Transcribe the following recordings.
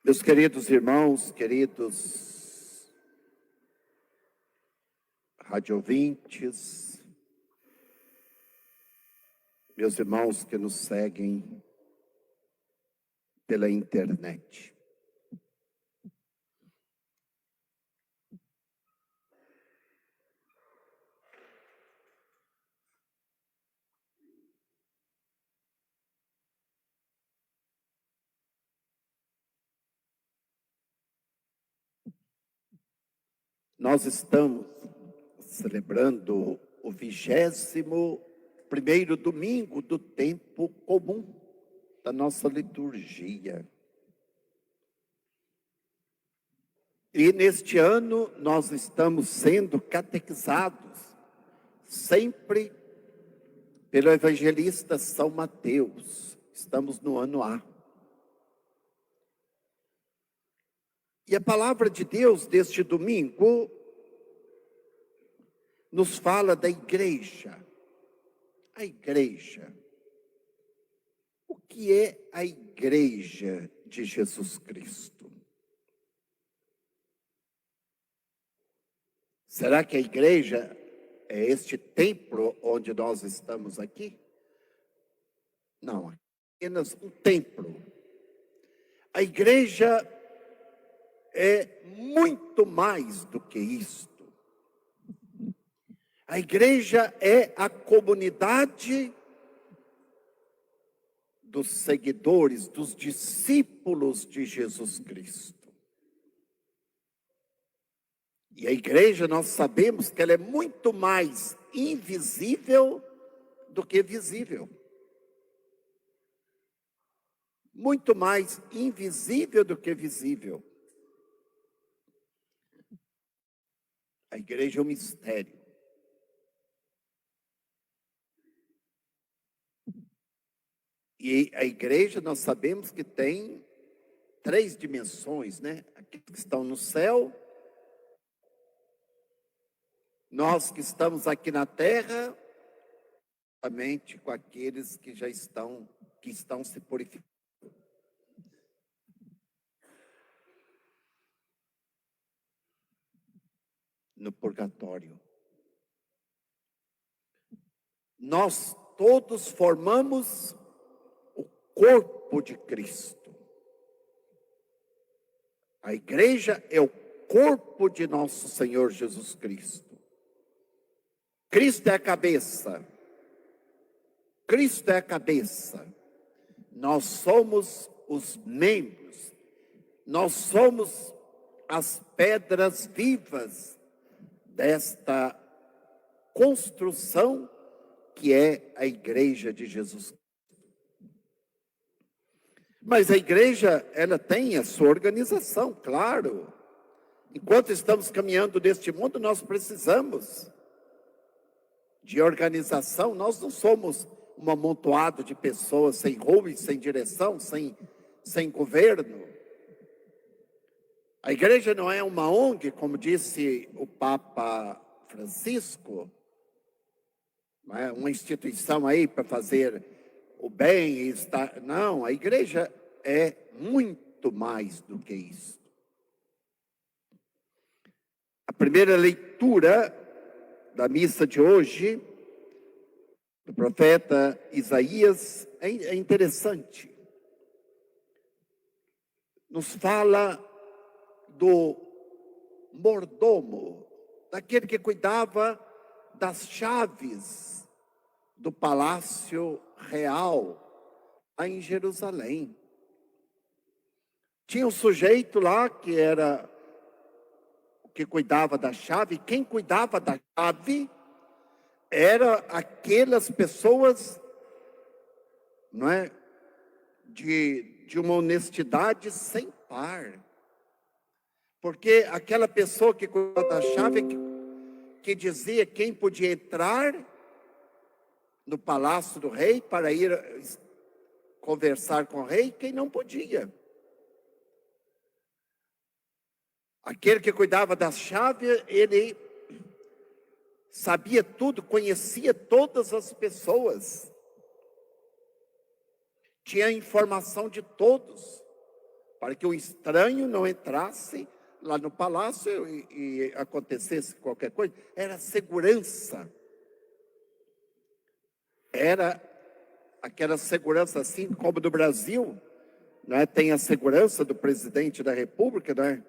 Meus queridos irmãos, queridos radiovintes, meus irmãos que nos seguem pela internet. Nós estamos celebrando o 21º domingo do tempo comum da nossa liturgia. E neste ano nós estamos sendo catequizados sempre pelo evangelista São Mateus. Estamos no ano A. E a palavra de Deus deste domingo nos fala da igreja. A igreja. O que é a igreja de Jesus Cristo? Será que a igreja é este templo onde nós estamos aqui? Não, apenas um templo. A igreja é muito mais do que isto. A igreja é a comunidade dos seguidores, dos discípulos de Jesus Cristo. E a igreja, nós sabemos que ela é muito mais invisível do que visível. Muito mais invisível do que visível. A igreja é um mistério. E a igreja, nós sabemos que tem 3 dimensões, né? Aqueles que estão no céu, nós que estamos aqui na terra, somente com aqueles que já estão se purificando. No purgatório. Nós todos formamos o corpo de Cristo. A igreja é o corpo de nosso Senhor Jesus Cristo. Cristo é a cabeça. Cristo é a cabeça. Nós somos os membros. Nós somos as pedras vivas desta construção que é a igreja de Jesus. Mas a igreja, ela tem a sua organização, claro. Enquanto estamos caminhando neste mundo, nós precisamos de organização. Nós não somos um amontoado de pessoas sem rumo, sem direção, sem governo. A igreja não é uma ONG, como disse o Papa Francisco, não é uma instituição aí para fazer o bem e estar. Não, a igreja é muito mais do que isso. A primeira leitura da missa de hoje, do profeta Isaías, é interessante. Nos fala do mordomo, daquele que cuidava das chaves do palácio real, lá em Jerusalém. Tinha um sujeito lá que era o que cuidava da chave. Quem cuidava da chave era aquelas pessoas, não é, de uma honestidade sem par. Porque aquela pessoa que cuidava da chave, que dizia quem podia entrar no palácio do rei para ir conversar com o rei, quem não podia. Aquele que cuidava da chave, ele sabia tudo, conhecia todas as pessoas, tinha informação de todos. para que o estranho não entrasse lá no palácio e acontecesse qualquer coisa. Era segurança. Era aquela segurança assim como no Brasil, né? Tem a segurança do presidente da República, né?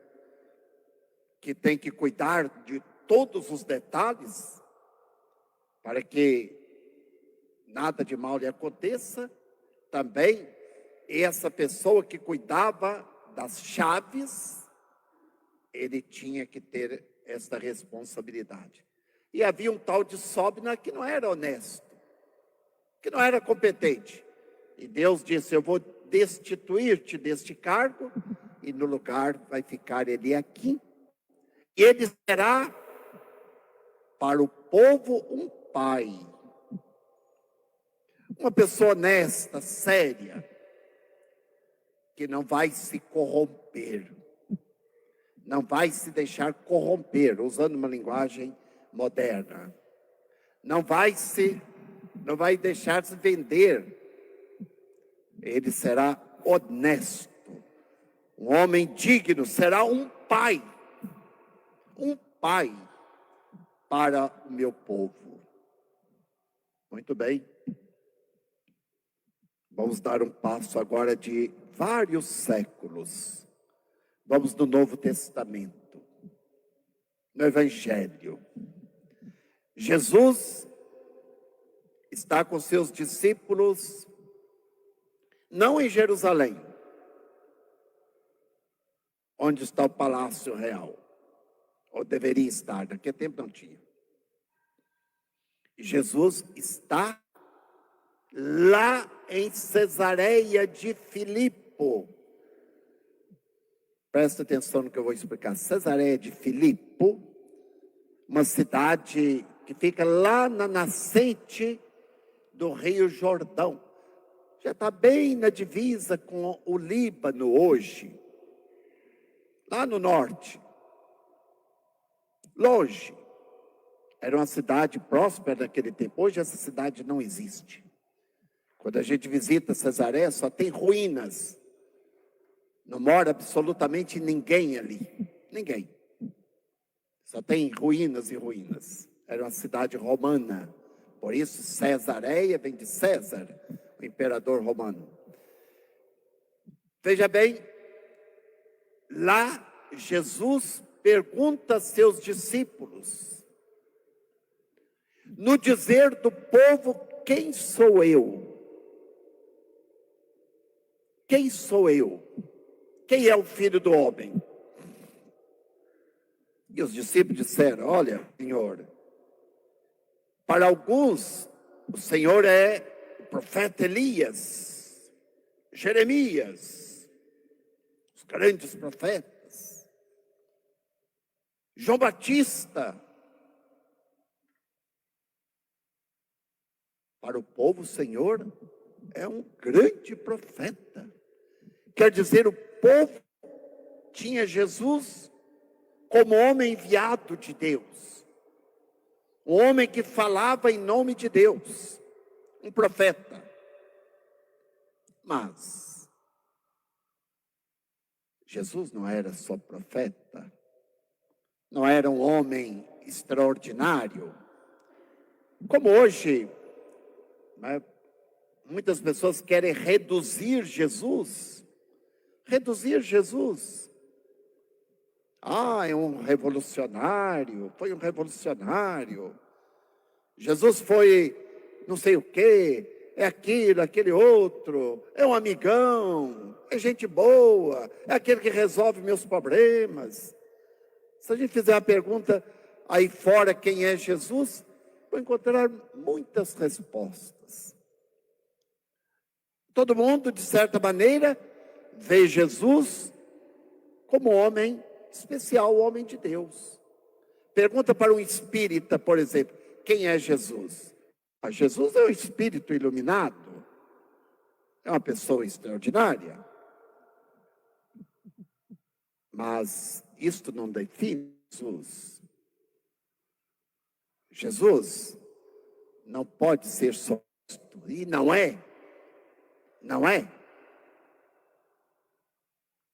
Que tem que cuidar de todos os detalhes para que nada de mal lhe aconteça. Também essa pessoa que cuidava das chaves, ele tinha que ter esta responsabilidade. E havia um tal de Sóbina que não era honesto, que não era competente. E Deus disse: eu vou destituir-te deste cargo, e no lugar vai ficar ele aqui. E ele será para o povo um pai. Uma pessoa honesta, séria, que não vai se corromper, não vai se deixar corromper, usando uma linguagem moderna. Não vai deixar se vender. Ele será honesto, um homem digno, será um pai para o meu povo. Muito bem. Vamos dar um passo agora de vários séculos. Vamos no Novo Testamento, no Evangelho. Jesus está com seus discípulos, não em Jerusalém, onde está o Palácio Real, ou deveria estar, naquele tempo não tinha. Jesus está lá em Cesareia de Filipo. Presta atenção no que eu vou explicar. Cesareia de Filipo, uma cidade que fica lá na nascente do Rio Jordão. Já está bem na divisa com o Líbano hoje. Lá no norte. Longe. Era uma cidade próspera naquele tempo. Hoje essa cidade não existe. Quando a gente visita Cesareia, só tem ruínas. Não mora absolutamente ninguém ali. Ninguém. Só tem ruínas e ruínas. Era uma cidade romana. Por isso, Cesareia vem de César, o imperador romano. Veja bem, lá Jesus pergunta a seus discípulos, no dizer do povo: quem sou eu? Quem sou eu? Quem é o Filho do Homem? E os discípulos disseram: olha, Senhor, para alguns o Senhor é o profeta Elias, Jeremias, os grandes profetas, João Batista. Para o povo, o Senhor é um grande profeta. Quer dizer, o povo tinha Jesus como homem enviado de Deus. Um homem que falava em nome de Deus. Um profeta. Mas Jesus não era só profeta. Não era um homem extraordinário. Como hoje, né, muitas pessoas querem reduzir Jesus. Reduzir Jesus. É um revolucionário, foi um revolucionário. Jesus foi não sei o quê, é aquilo, aquele outro, é um amigão, é gente boa, é aquele que resolve meus problemas. Se a gente fizer a pergunta aí fora, quem é Jesus, vou encontrar muitas respostas. Todo mundo, de certa maneira, vê Jesus como homem especial, homem de Deus. Pergunta para um espírita, por exemplo, quem é Jesus? Jesus é um espírito iluminado, é uma pessoa extraordinária. Mas isto não define Jesus. Jesus não pode ser só isto, e não é. Não é.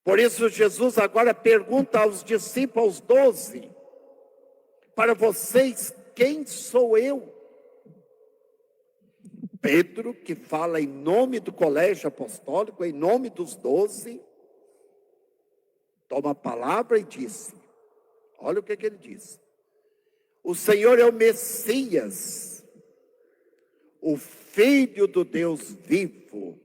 Por isso Jesus agora pergunta aos discípulos, aos 12, para vocês, quem sou eu? Pedro, que fala em nome do colégio apostólico, em nome dos 12, toma a palavra e disse, olha o que ele diz. O Senhor é o Messias, o Filho do Deus vivo.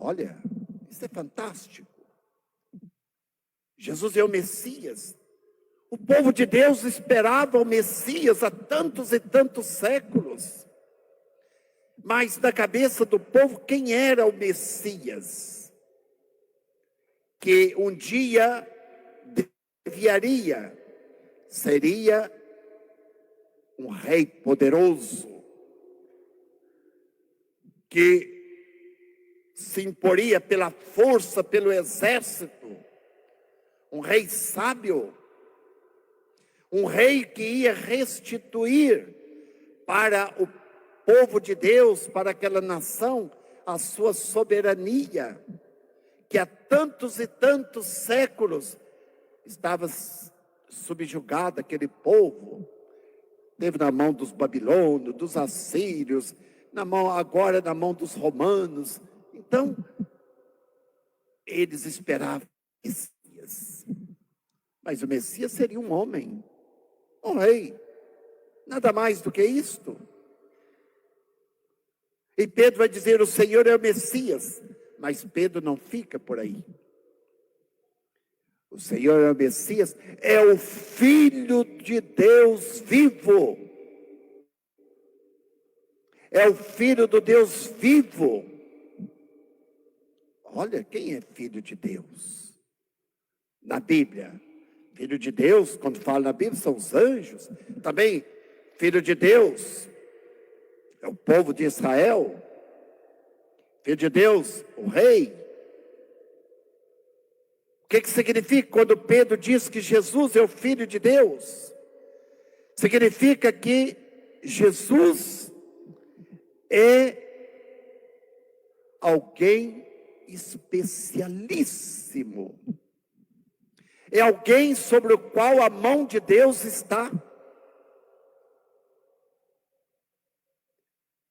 Olha, isso é fantástico. Jesus é o Messias. O povo de Deus esperava o Messias há tantos e tantos séculos. Mas na cabeça do povo, quem era o Messias? Que um dia enviaria, seria um rei poderoso, que se imporia pela força, pelo exército, um rei sábio, um rei que ia restituir para o povo de Deus, para aquela nação, a sua soberania, que há tantos e tantos séculos estava subjugado aquele povo, teve na mão dos babilônios, dos assírios, agora na mão dos romanos. Então, eles esperavam o Messias, mas o Messias seria um homem, um rei, nada mais do que isto. E Pedro vai dizer, o Senhor é o Messias, mas Pedro não fica por aí. O Senhor é o Messias, é o Filho de Deus vivo. É o Filho do Deus vivo. Olha, quem é Filho de Deus? Na Bíblia, Filho de Deus, quando fala na Bíblia, são os anjos. Também, Filho de Deus, é o povo de Israel. Filho de Deus, o rei. O que significa quando Pedro diz que Jesus é o Filho de Deus? Significa que Jesus é alguém especialíssimo. É alguém sobre o qual a mão de Deus está.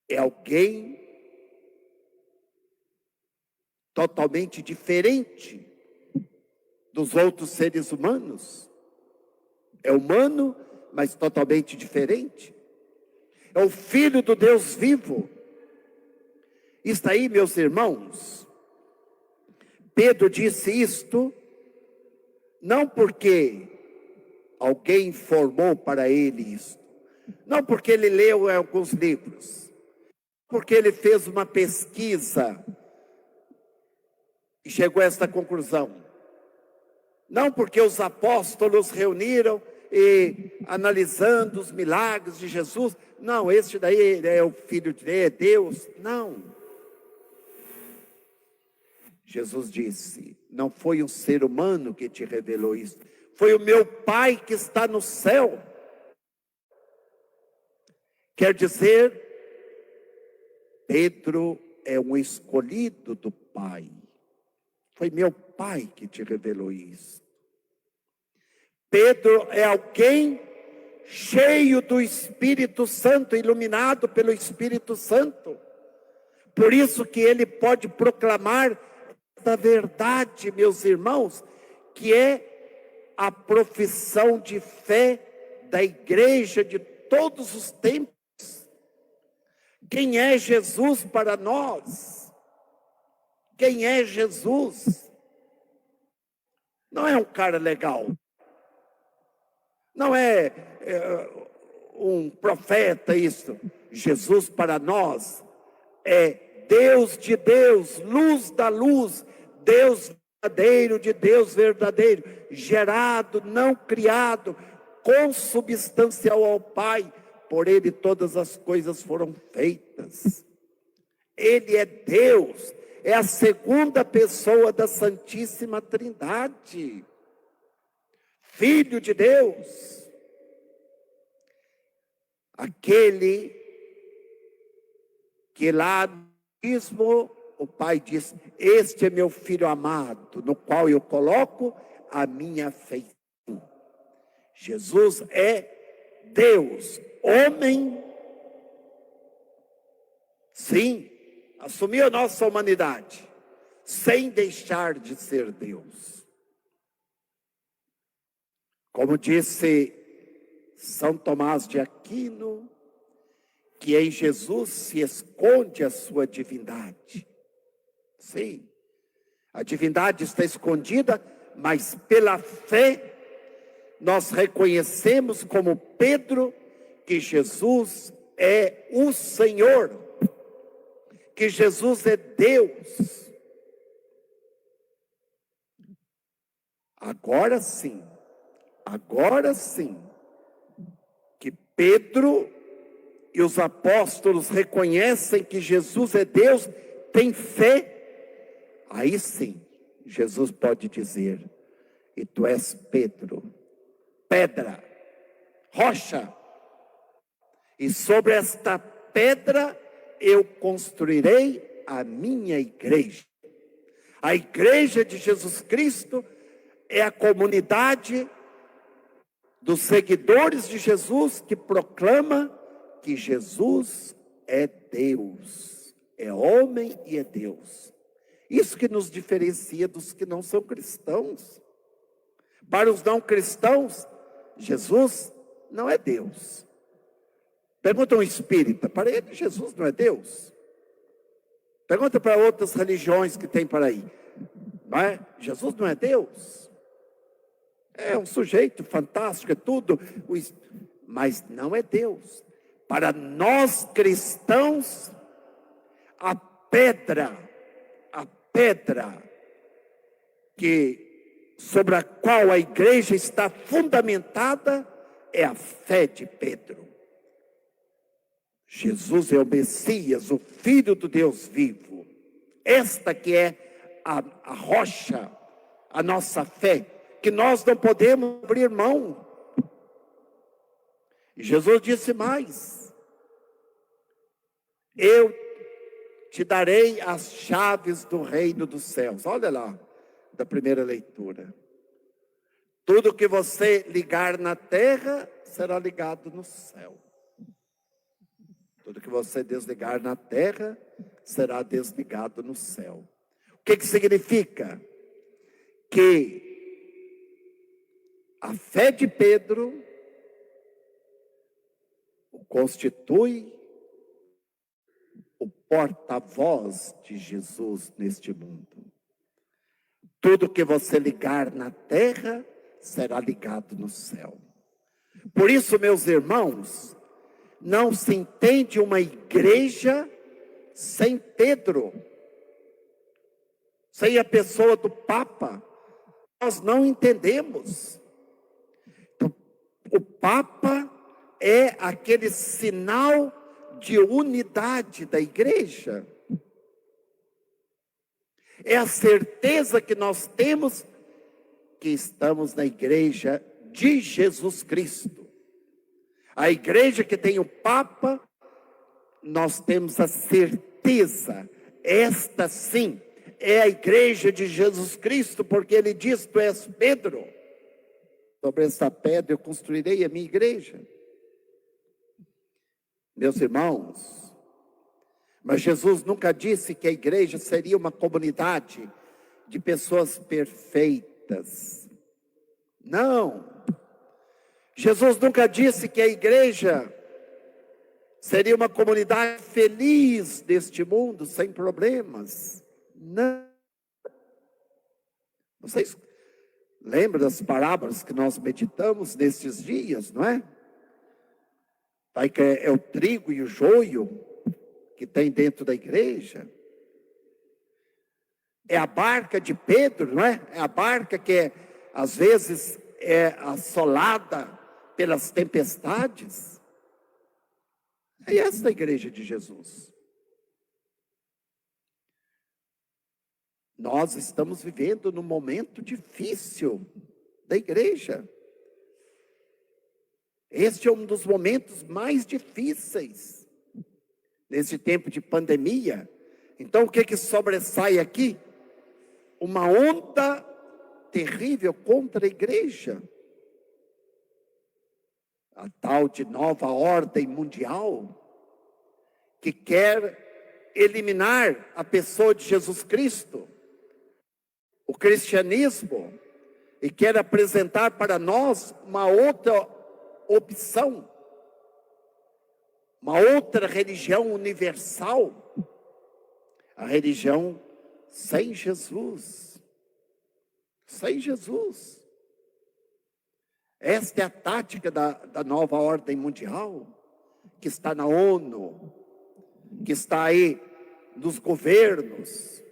É alguém totalmente diferente dos outros seres humanos. É humano, mas totalmente diferente. É o Filho do Deus vivo. Está aí, meus irmãos. Pedro disse isto, não porque alguém informou para ele isso, não porque ele leu alguns livros, porque ele fez uma pesquisa e chegou a esta conclusão. Não porque os apóstolos reuniram e analisando os milagres de Jesus, não, este daí é o Filho de Deus, é Deus, não. Jesus disse, não foi um ser humano que te revelou isso, foi o meu Pai que está no céu. Quer dizer, Pedro é um escolhido do Pai. Foi meu Pai que te revelou isso. Pedro é alguém cheio do Espírito Santo, iluminado pelo Espírito Santo. Por isso que ele pode proclamar esta verdade, meus irmãos, que é a profissão de fé da igreja de todos os tempos. Quem é Jesus para nós? Quem é Jesus? Não é um cara legal. Não é um profeta isso. Jesus para nós é Deus de Deus, luz da luz, Deus verdadeiro de Deus verdadeiro, gerado, não criado, consubstancial ao Pai. Por ele todas as coisas foram feitas. Ele é Deus, é a segunda pessoa da Santíssima Trindade. Filho de Deus. Aquele que lá no batismo o Pai diz: este é meu Filho amado, no qual eu coloco a minha afeição. Jesus é Deus, homem, sim, assumiu a nossa humanidade, sem deixar de ser Deus. Como disse São Tomás de Aquino, que em Jesus se esconde a sua divindade. Sim, a divindade está escondida, mas pela fé nós reconhecemos como Pedro que Jesus é o Senhor, que Jesus é Deus. Agora sim, que Pedro e os apóstolos reconhecem que Jesus é Deus, tem fé, aí sim, Jesus pode dizer: e tu és Pedro, pedra, rocha, e sobre esta pedra eu construirei a minha igreja. A igreja de Jesus Cristo é a comunidade dos seguidores de Jesus que proclama que Jesus é Deus, é homem e é Deus. Isso que nos diferencia dos que não são cristãos. Para os não cristãos, Jesus não é Deus. Pergunta um espírita, para ele Jesus não é Deus. Pergunta para outras religiões que tem por aí, não é? Jesus não é Deus. É um sujeito fantástico, é tudo, mas não é Deus. Para nós cristãos, a pedra sobre a qual a igreja está fundamentada é a fé de Pedro. Jesus é o Messias, o Filho do Deus vivo. Esta que é a rocha, a nossa fé, que nós não podemos abrir mão. E Jesus disse mais: eu te darei as chaves do reino dos céus. Olha lá, da primeira leitura. Tudo que você ligar na terra, será ligado no céu. Tudo que você desligar na terra, será desligado no céu. O que significa? Que a fé de Pedro o constitui o porta-voz de Jesus neste mundo. Tudo que você ligar na terra, será ligado no céu. Por isso, meus irmãos, não se entende uma igreja sem Pedro, sem a pessoa do Papa. Nós não entendemos. O Papa é aquele sinal de unidade da igreja. É a certeza que nós temos que estamos na igreja de Jesus Cristo. A igreja que tem o Papa, nós temos a certeza, esta sim, é a igreja de Jesus Cristo, porque ele diz: tu és Pedro, sobre essa pedra eu construirei a minha igreja. Meus irmãos, mas Jesus nunca disse que a igreja seria uma comunidade de pessoas perfeitas. Não. Jesus nunca disse que a igreja seria uma comunidade feliz deste mundo, sem problemas. Não. Vocês lembram das parábolas que nós meditamos nesses dias, não é? Aí que é o trigo e o joio que tem dentro da igreja. É a barca de Pedro, não é? É a barca que às vezes é assolada pelas tempestades. É essa a igreja de Jesus. Nós estamos vivendo num momento difícil da igreja. Este é um dos momentos mais difíceis. Nesse tempo de pandemia, Então o que sobressai aqui? Uma onda terrível contra a igreja. A tal de nova ordem mundial, que quer eliminar a pessoa de Jesus Cristo, o cristianismo, e quer apresentar para nós uma outra opção, uma outra religião universal, a religião sem Jesus. Sem Jesus. Esta é a tática da nova ordem mundial, que está na ONU, que está aí nos governos,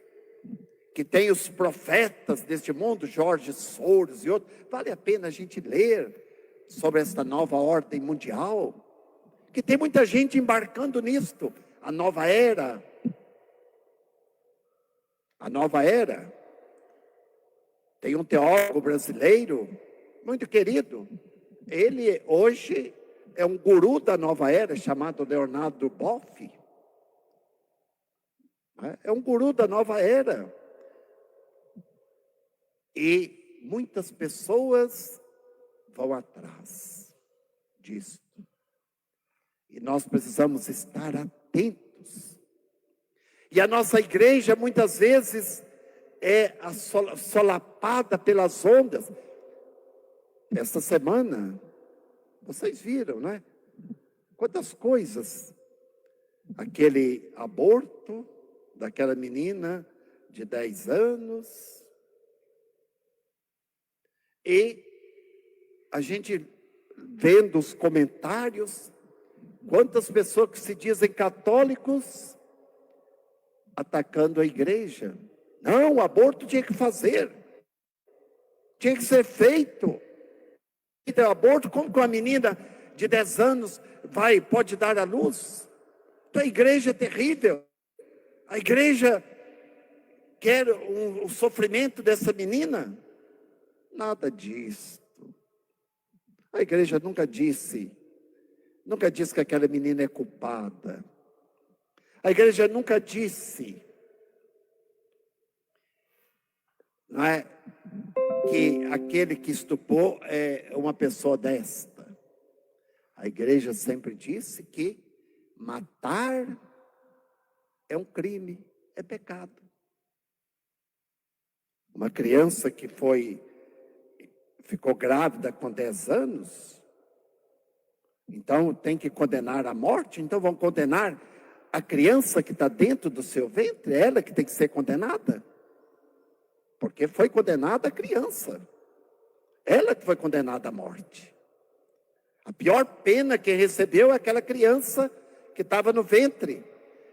que tem os profetas deste mundo, George Soros e outros. Vale a pena a gente ler sobre esta nova ordem mundial, que tem muita gente embarcando nisto. A nova era. A nova era. Tem um teólogo brasileiro, muito querido. Ele hoje é um guru da nova era, chamado Leonardo Boff. É um guru da nova era. E muitas pessoas vão atrás disso. E nós precisamos estar atentos. E a nossa igreja muitas vezes é solapada pelas ondas. Esta semana, vocês viram, né? Quantas coisas. Aquele aborto daquela menina de 10 anos. E a gente vendo os comentários, quantas pessoas que se dizem católicos atacando a igreja. Não, o aborto tinha que fazer. Tinha que ser feito. Então, aborto, como que uma menina de 10 anos pode dar à luz? Então a igreja é terrível. A igreja quer o sofrimento dessa menina? Nada disso. A igreja nunca disse que aquela menina é culpada. A igreja nunca disse, não é, que aquele que estuprou é uma pessoa desta. A igreja sempre disse que matar é um crime, é pecado. Uma criança que ficou grávida com 10 anos, então tem que condenar à morte. Então vão condenar a criança que está dentro do seu ventre, ela que tem que ser condenada, porque foi condenada a criança, ela que foi condenada à morte. A pior pena que recebeu é aquela criança que estava no ventre,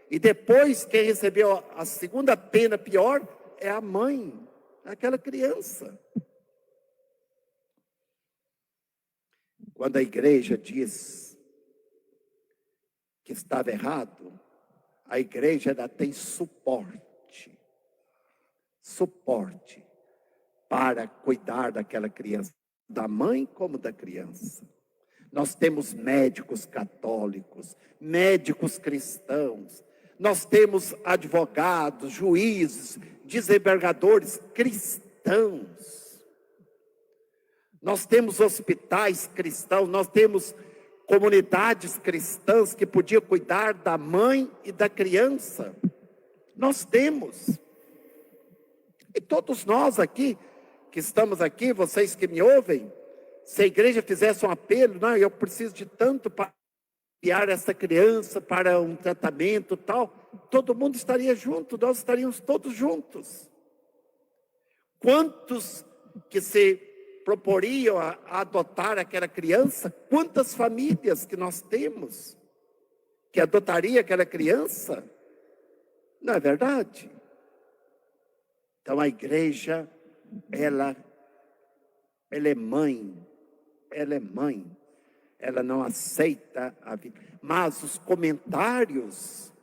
e depois quem recebeu a segunda pena pior é a mãe, aquela criança. Quando a igreja diz que estava errado, a igreja ainda tem suporte para cuidar daquela criança, da mãe como da criança. Nós temos médicos católicos, médicos cristãos, nós temos advogados, juízes, desembargadores cristãos. Nós temos hospitais cristãos, nós temos comunidades cristãs que podiam cuidar da mãe e da criança. Nós temos. E todos nós aqui, que estamos aqui, vocês que me ouvem, se a igreja fizesse um apelo, não, eu preciso de tanto para enviar essa criança para um tratamento tal, todo mundo estaria junto, nós estaríamos todos juntos. Quantos que se proporiam a adotar aquela criança? Quantas famílias que nós temos que adotaria aquela criança? Não é verdade? Então a igreja, ela é mãe, ela não aceita a vida. Mas os comentários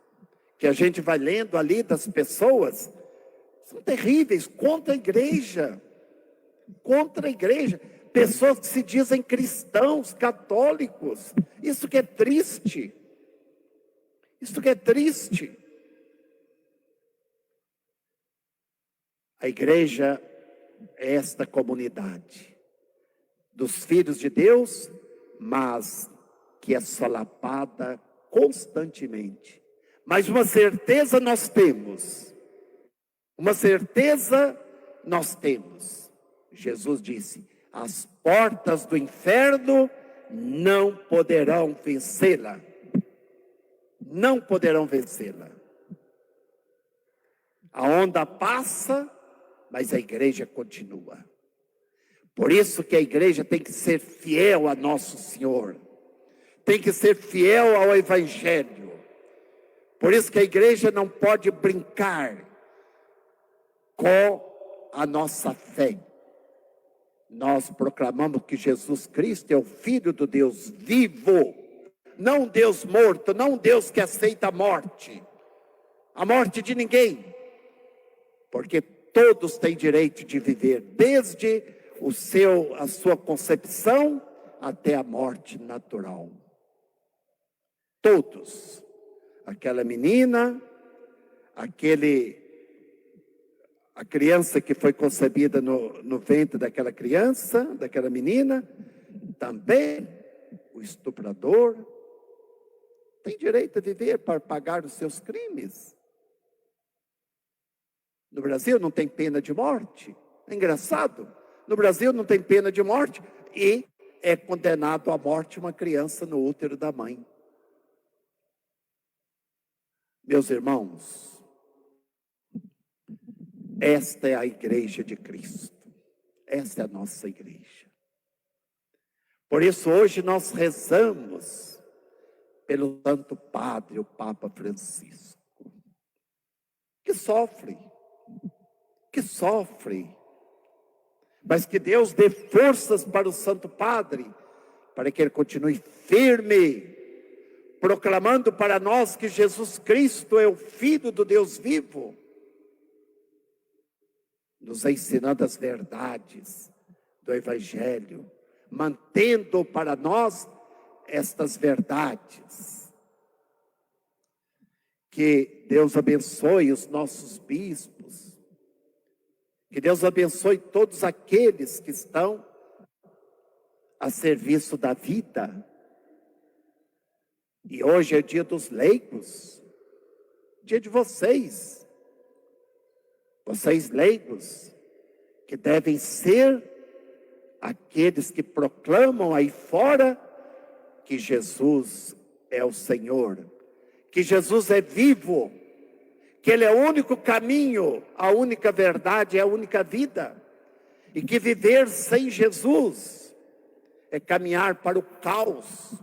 que a gente vai lendo ali das pessoas são terríveis contra a igreja. Pessoas que se dizem cristãos, católicos. Isso que é triste. A igreja é esta comunidade dos filhos de Deus, mas que é solapada constantemente. Mas uma certeza nós temos. Uma certeza nós temos. Jesus disse: as portas do inferno não poderão vencê-la. Não poderão vencê-la. A onda passa, mas a igreja continua. Por isso que a igreja tem que ser fiel a nosso Senhor. Tem que ser fiel ao Evangelho. Por isso que a igreja não pode brincar com a nossa fé. Nós proclamamos que Jesus Cristo é o Filho do Deus vivo. Não um Deus morto, não um Deus que aceita a morte de ninguém. Porque todos têm direito de viver, desde a sua concepção até a morte natural. Todos. Aquela menina, a criança que foi concebida no ventre daquela criança, daquela menina, também o estuprador tem direito a viver para pagar os seus crimes. No Brasil não tem pena de morte. É engraçado. No Brasil não tem pena de morte e é condenado à morte uma criança no útero da mãe. Meus irmãos, esta é a igreja de Cristo. Esta é a nossa igreja. Por isso hoje nós rezamos pelo Santo Padre, o Papa Francisco, que sofre, mas que Deus dê forças para o Santo Padre, para que ele continue firme, proclamando para nós que Jesus Cristo é o Filho do Deus vivo, nos ensinando as verdades do Evangelho, mantendo para nós estas verdades. Que Deus abençoe os nossos bispos, que Deus abençoe todos aqueles que estão a serviço da vida. E hoje é dia dos leigos, dia de vocês leigos, que devem ser aqueles que proclamam aí fora que Jesus é o Senhor, que Jesus é vivo, que Ele é o único caminho, a única verdade, a única vida, e que viver sem Jesus é caminhar para o caos.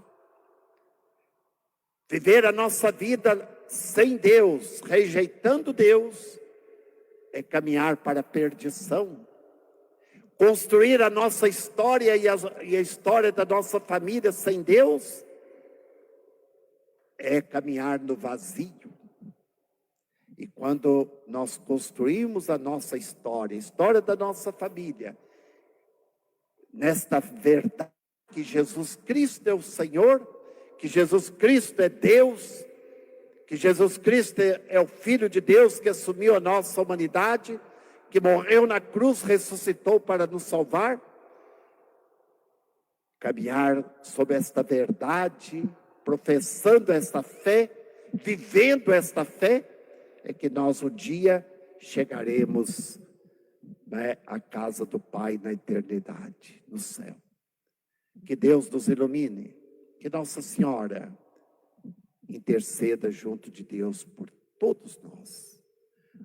Viver a nossa vida sem Deus, rejeitando Deus, é caminhar para a perdição. Construir a nossa história e a história da nossa família sem Deus é caminhar no vazio. E quando nós construímos a nossa história, a história da nossa família, nesta verdade que Jesus Cristo é o Senhor, que Jesus Cristo é Deus, que Jesus Cristo é o Filho de Deus que assumiu a nossa humanidade, que morreu na cruz, ressuscitou para nos salvar. Caminhar sob esta verdade, professando esta fé, vivendo esta fé, é que nós um dia chegaremos, à casa do Pai na eternidade, no céu. Que Deus nos ilumine, que Nossa Senhora interceda junto de Deus por todos nós.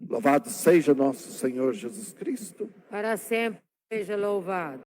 Louvado seja nosso Senhor Jesus Cristo. Para sempre seja louvado.